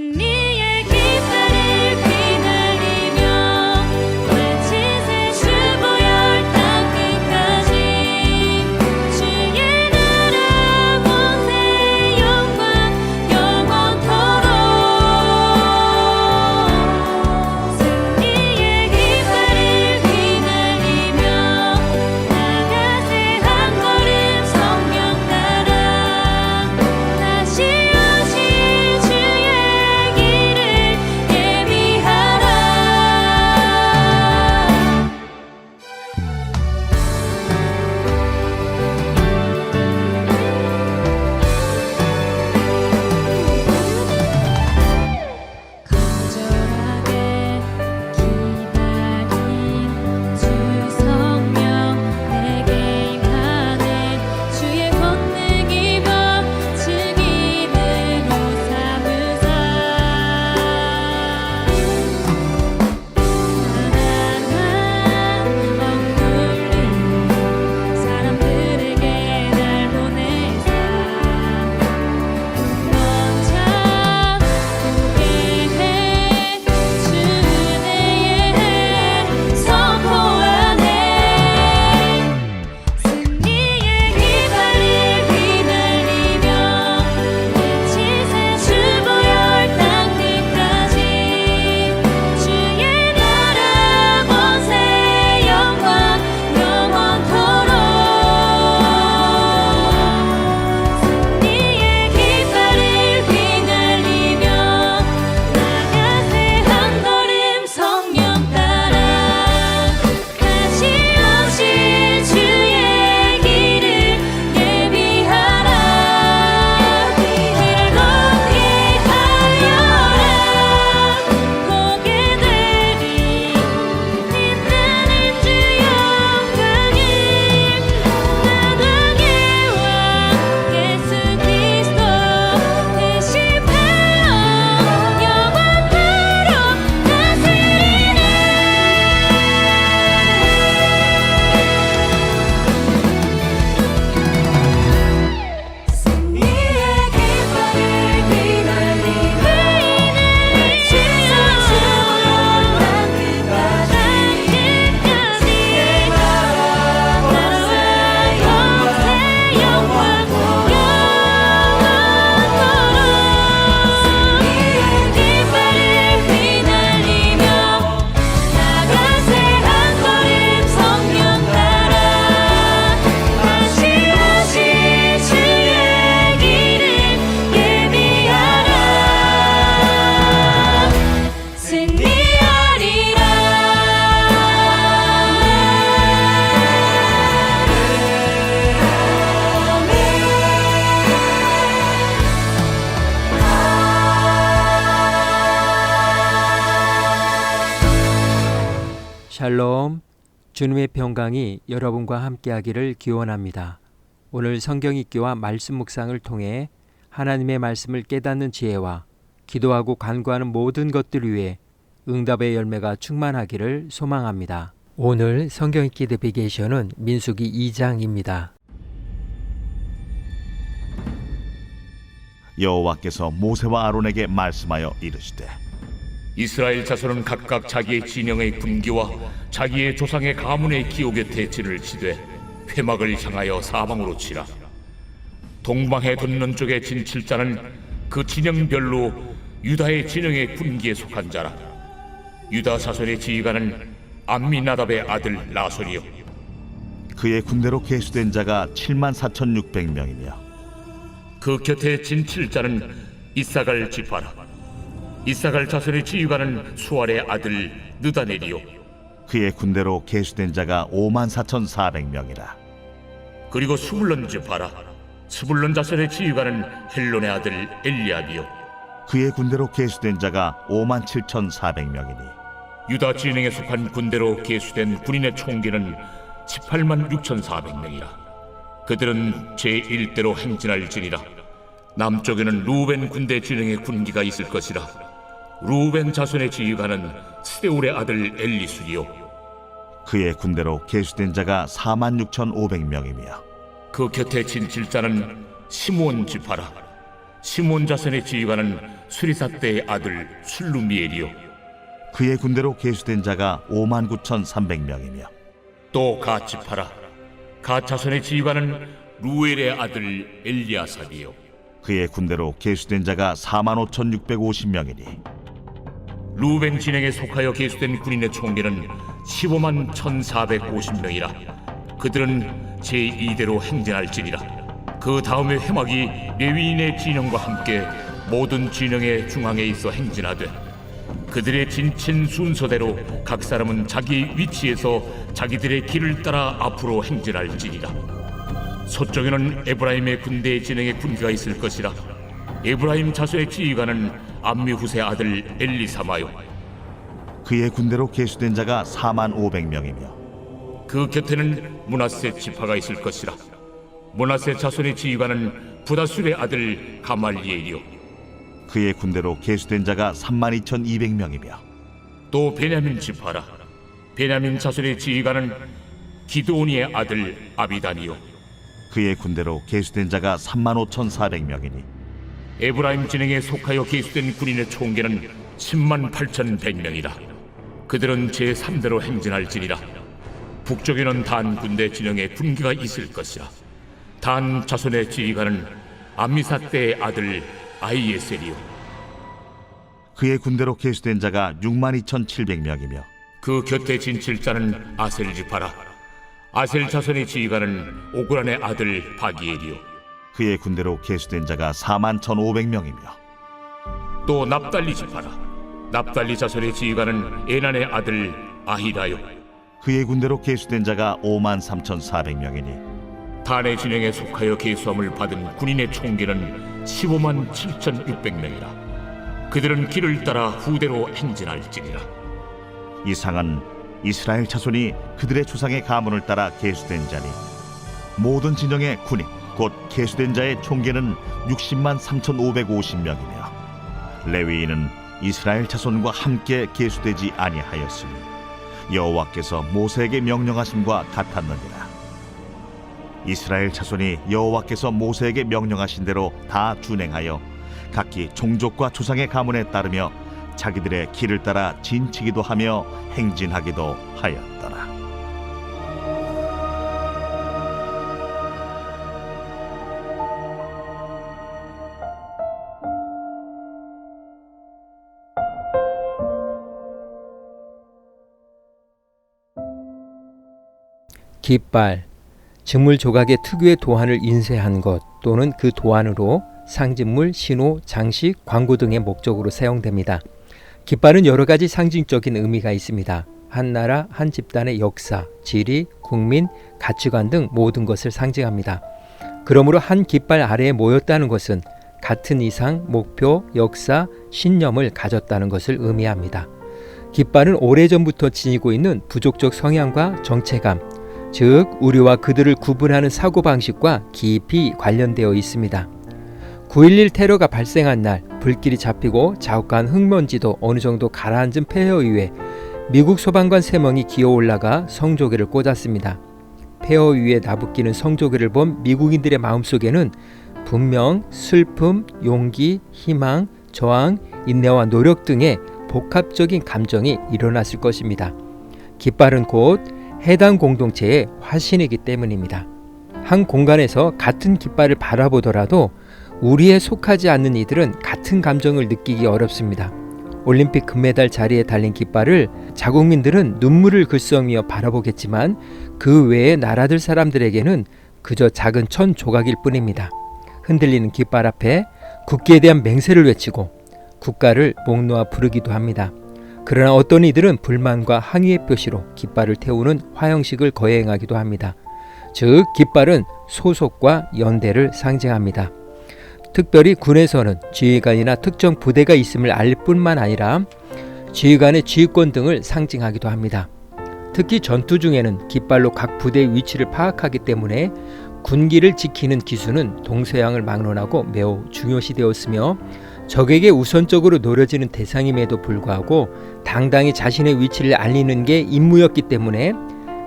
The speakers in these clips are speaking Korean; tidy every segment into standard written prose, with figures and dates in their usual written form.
승리의 깃발을 휘날리며 만치세 주보열 땅 끝까지 주의 나라 권세 영광 영원토록 승리의 깃발을 휘날리며 나가세 한 걸음 성령 따라 다시 오실 주의 길을 예비하라. 간절하게 기다린 주 성령 내게 임하네. 주의 권능 입어 증인으로 삼으사 가난한 억눌린 사람들에게 날 보내사 먼저 보게 해 주은혜에 선포하네. 승리의 깃발을 휘날리며 외치세 주보열 땅 끝까지 주의 나라 권세 영광 영원토록 승리의 깃발을 휘날리며 나가세 한 걸음 성령 따라 다시 오실 주의 길을 예비하라. 길을 높이 하여라. 보게 되리 빛나는 주 영광을 나당의 왕 예수 그리스도 대신하여 영원토록 다스리네. 승리의 깃발을 휘날리며 외치세 주보열 땅 끝까지 주의 나라 권세 영광 영원토록 승리의 깃발을 휘날리며 나가세 한 걸음 성령 따라 다시 오실 주의 길을 예비하라. 승리하리라. 샬롬, 주님의 평강이 여러분과 함께하기를 기원합니다. 오늘 성경 읽기와 말씀 묵상을 통해 하나님의 말씀을 깨닫는 지혜와 기도하고 간구하는 모든 것들 위해 응답의 열매가 충만하기를 소망합니다. 오늘 성경 읽기 내비게이션은 민수기 2장입니다. 여호와께서 모세와 아론에게 말씀하여 이르시되 이스라엘 자손은 각각 자기의 진영의 군기와 자기의 조상의 가문의 기호 곁에 진을 치되 회막을 향하여 사방으로 치라. 동방해 돋는 쪽에 진 7자는 그 진영별로 유다의 진영의 군기에 속한 자라. 유다 자손의 지휘관은 암미나답의 아들 나손이요 그의 군대로 계수된 자가 74,600명이며 그 곁에 진 7자는 이사갈 지파라. 이사갈 자손의 지휘관은 수알의 아들 느다넬이요 그의 군대로 계수된 자가 54,400명이라. 그리고 스불론 지파라. 스불론 자손의 지휘관은 헬론의 아들 엘리압이요 그의 군대로 계수된 자가 57,400명이니 유다 진영에 속한 군대로 계수된 군인의 총기는 186,400명이라. 그들은 제1대로 행진할지니라. 남쪽에는 루벤 군대 진영의 군기가 있을 것이라. 루벤 자손의 지휘관은 스데울의 아들 엘리술이요 그의 군대로 계수된 자가 46,500명이며 그 곁에 진 7자는 시므온 지파라. 시몬 자손의 지휘관은 수리사 때의 아들 술루미엘이요 그의 군대로 계수된 자가 59,300명이며 또 가 지파라 가 자손의 지휘관은 루엘의 아들 엘리아삽이요 그의 군대로 계수된 자가 45,650명이니 루벤 진영에 속하여 계수된 군인의 총계는 15만 1,450명이라 그들은 제2대로 행진할지니라 그 다음에 회막이 레위인의 진영과 함께 모든 진영의 중앙에 있어 행진하되 그들의 진친 순서대로 각 사람은 자기 위치에서 자기들의 길을 따라 앞으로 행진할지니라 서쪽에는 에브라임의 군대의 진영에 군기가 있을 것이라 에브라임 자손의 지휘관은 암미후세 아들 엘리사마요 그의 군대로 계수된 자가 45,000명이며 그 곁에는 므낫세 지파가 있을 것이라 므낫세 자손의 지휘관은 부다술의 아들 가말리엘이요 그의 군대로 계수된 자가 32,200명이며 또 베냐민 지파라 베냐민 자손의 지휘관은 기드오니의 아들 아비단이요 그의 군대로 계수된 자가 35,400명이니 에브라임 진영에 속하여 계수된 군인의 총계는 10만 8,100명이라 그들은 제3대로 행진할지니라 북쪽에는 단 군대 진영에 군기가 있을 것이라 단 자손의 지휘관은 암미사 때의 아들 아이에셀이요 그의 군대로 계수된 자가 62,700명이며 그 곁에 진칠자는 아셀 지파라 아셀 자손의 지휘관은 오그란의 아들 바기엘이요 그의 군대로 계수된 자가 41,500명이며 또 납달리 지파라 납달리 자손의 지휘관은 에난의 아들 아히라요 그의 군대로 계수된 자가 53,400명이니 단의 진영에 속하여 계수함을 받은 군인의 총계는 15만 7,600명이라 그들은 길을 따라 후대로 행진할지니라 이상은 이스라엘 자손이 그들의 조상의 가문을 따라 계수된 자니 모든 진영의 군인 곧 계수된 자의 총계는 60만 3,550명이며 레위인은 이스라엘 자손과 함께 계수되지 아니하였으니 여호와께서 모세에게 명령하심과 같았느니라 이스라엘 자손이 여호와께서 모세에게 명령하신 대로 다 준행하여 각기 종족과 조상의 가문에 따르며 자기들의 길을 따라 진치기도 하며 행진하기도 하였더라. 깃발, 직물 조각의 특유의 도안을 인쇄한 것 또는 그 도안으로 상징물, 신호, 장식, 광고 등의 목적으로 사용됩니다. 깃발은 여러 가지 상징적인 의미가 있습니다. 한 나라, 한 집단의 역사, 지리, 국민, 가치관 등 모든 것을 상징합니다. 그러므로 한 깃발 아래에 모였다는 것은 같은 이상, 목표, 역사, 신념을 가졌다는 것을 의미합니다. 깃발은 오래전부터 지니고 있는 부족적 성향과 정체감, 즉 우리와 그들을 구분하는 사고방식과 깊이 관련되어 있습니다. 9.11 테러가 발생한 날 불길이 잡히고 자욱한 흙먼지도 어느 정도 가라앉은 폐허 위에 미국 소방관 3명이 기어 올라가 성조기를 꽂았습니다. 폐허 위에 나부끼는 성조기를 본 미국인들의 마음속에는 분명 슬픔, 용기, 희망, 저항, 인내와 노력 등의 복합적인 감정이 일어났을 것입니다. 깃발은 곧 해당 공동체의 화신이기 때문입니다. 한 공간에서 같은 깃발을 바라보더라도 우리에 속하지 않는 이들은 같은 감정을 느끼기 어렵습니다. 올림픽 금메달 자리에 달린 깃발을 자국민들은 눈물을 글썽이며 바라보겠지만 그 외의 나라들 사람들에게는 그저 작은 천 조각일 뿐입니다. 흔들리는 깃발 앞에 국기에 대한 맹세를 외치고 국가를 목 놓아 부르기도 합니다. 그러나 어떤 이들은 불만과 항의의 표시로 깃발을 태우는 화형식을 거행하기도 합니다. 즉 깃발은 소속과 연대를 상징합니다. 특별히 군에서는 지휘관이나 특정 부대가 있음을 알 뿐만 아니라 지휘관의 지휘권 등을 상징하기도 합니다. 특히 전투 중에는 깃발로 각 부대의 위치를 파악하기 때문에 군기를 지키는 기수는 동서양을 막론하고 매우 중요시되었으며 적에게 우선적으로 노려지는 대상임에도 불구하고 당당히 자신의 위치를 알리는 게 임무였기 때문에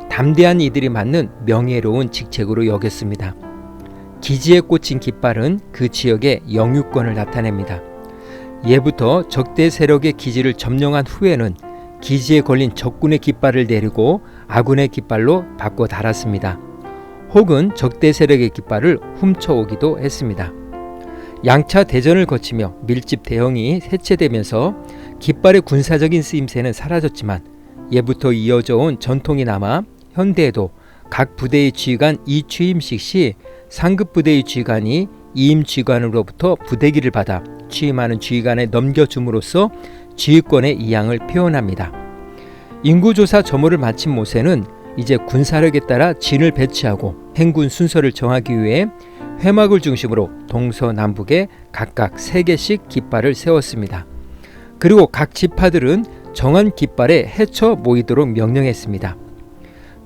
담대한 이들이 맡는 명예로운 직책으로 여겼습니다. 기지에 꽂힌 깃발은 그 지역의 영유권을 나타냅니다. 예부터 적대 세력의 기지를 점령한 후에는 기지에 걸린 적군의 깃발을 내리고 아군의 깃발로 바꿔 달았습니다. 혹은 적대 세력의 깃발을 훔쳐오기도 했습니다. 양차 대전을 거치며 밀집 대형이 해체되면서 깃발의 군사적인 쓰임새는 사라졌지만 예부터 이어져 온 전통이 남아 현대에도 각 부대의 지휘관 이취임식 시 상급 부대의 지휘관이 이임 지휘관으로부터 부대기를 받아 취임하는 지휘관에 넘겨줌으로써 지휘권의 이양을 표현합니다. 인구조사 점호를 마친 모세는 이제 군사력에 따라 진을 배치하고 행군 순서를 정하기 위해 회막을 중심으로 동서남북에 각각 3개씩 깃발을 세웠습니다. 그리고 각 지파들은 정한 깃발에 헤쳐 모이도록 명령했습니다.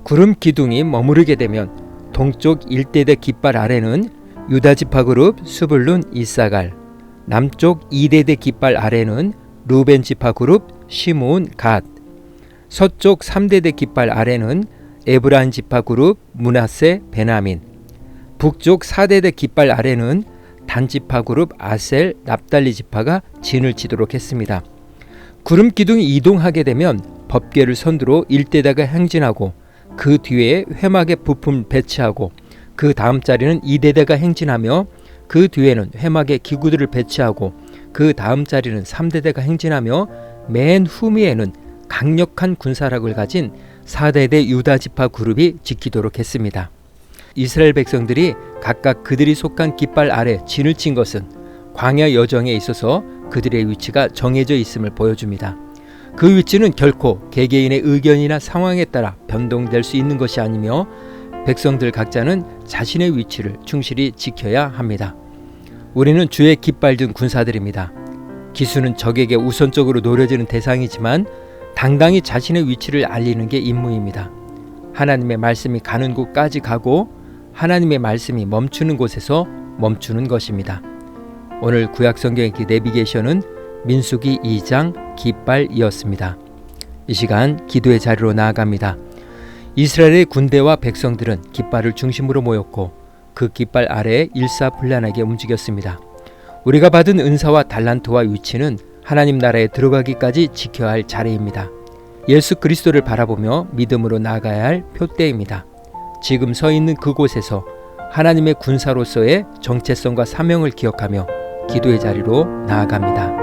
구름 기둥이 머무르게 되면 동쪽 1대대 깃발 아래는 유다 지파 그룹 스불룬 이사갈, 남쪽 2대대 깃발 아래는 루벤 지파 그룹 시므온 갓, 서쪽 3대대 깃발 아래는 에브라임 지파 그룹 므낫세 베냐민, 북쪽 4대대 깃발 아래는 단 지파 그룹 아셀 납달리 지파가 진을 치도록 했습니다. 구름 기둥이 이동하게 되면 법궤를 선두로 1대대가 행진하고 그 뒤에 회막에 부품 배치하고 그 다음 자리는 2대대가 행진하며 그 뒤에는 회막에 기구들을 배치하고 그 다음 자리는 3대대가 행진하며 맨 후미에는 강력한 군사력을 가진 4대대 유다 지파 그룹이 지키도록 했습니다. 이스라엘 백성들이 각각 그들이 속한 깃발 아래 진을 친 것은 광야 여정에 있어서 그들의 위치가 정해져 있음을 보여줍니다. 그 위치는 결코 개개인의 의견이나 상황에 따라 변동될 수 있는 것이 아니며 백성들 각자는 자신의 위치를 충실히 지켜야 합니다. 우리는 주의 깃발 든 군사들입니다. 기수는 적에게 우선적으로 노려지는 대상이지만 당당히 자신의 위치를 알리는 게 임무입니다. 하나님의 말씀이 가는 곳까지 가고 하나님의 말씀이 멈추는 곳에서 멈추는 것입니다. 오늘 구약성경의 내비게이션은 민수기 2장 깃발이었습니다. 이 시간 기도의 자리로 나아갑니다. 이스라엘의 군대와 백성들은 깃발을 중심으로 모였고 그 깃발 아래에 일사불란하게 움직였습니다. 우리가 받은 은사와 달란트와 위치는 하나님 나라에 들어가기까지 지켜야 할 자리입니다. 예수 그리스도를 바라보며 믿음으로 나아가야 할 표대입니다. 지금 서 있는 그곳에서 하나님의 군사로서의 정체성과 사명을 기억하며 기도의 자리로 나아갑니다.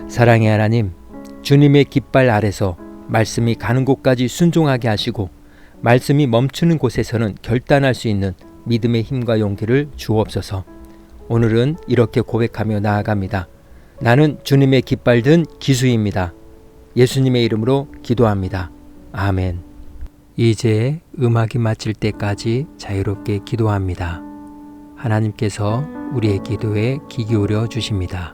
사랑의 하나님, 주님의 깃발 아래서 말씀이 가는 곳까지 순종하게 하시고 말씀이 멈추는 곳에서는 결단할 수 있는 믿음의 힘과 용기를 주옵소서. 오늘은 이렇게 고백하며 나아갑니다. 나는 주님의 깃발 든 기수입니다. 예수님의 이름으로 기도합니다. 아멘. 이제 음악이 마칠 때까지 자유롭게 기도합니다. 하나님께서 우리의 기도에 귀 기울여 주십니다.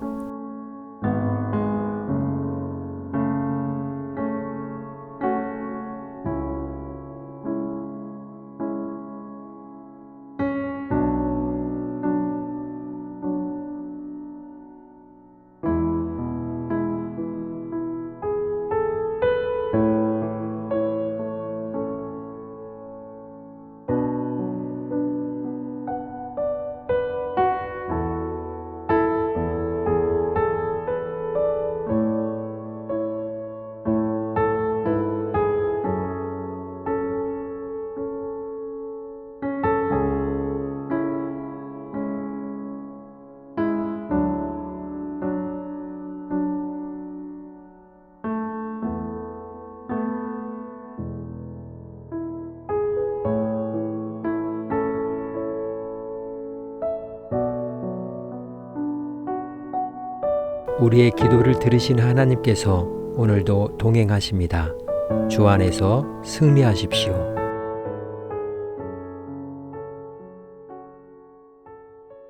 우리의 기도를 들으신 하나님께서 오늘도 동행하십니다. 주 안에서 승리하십시오.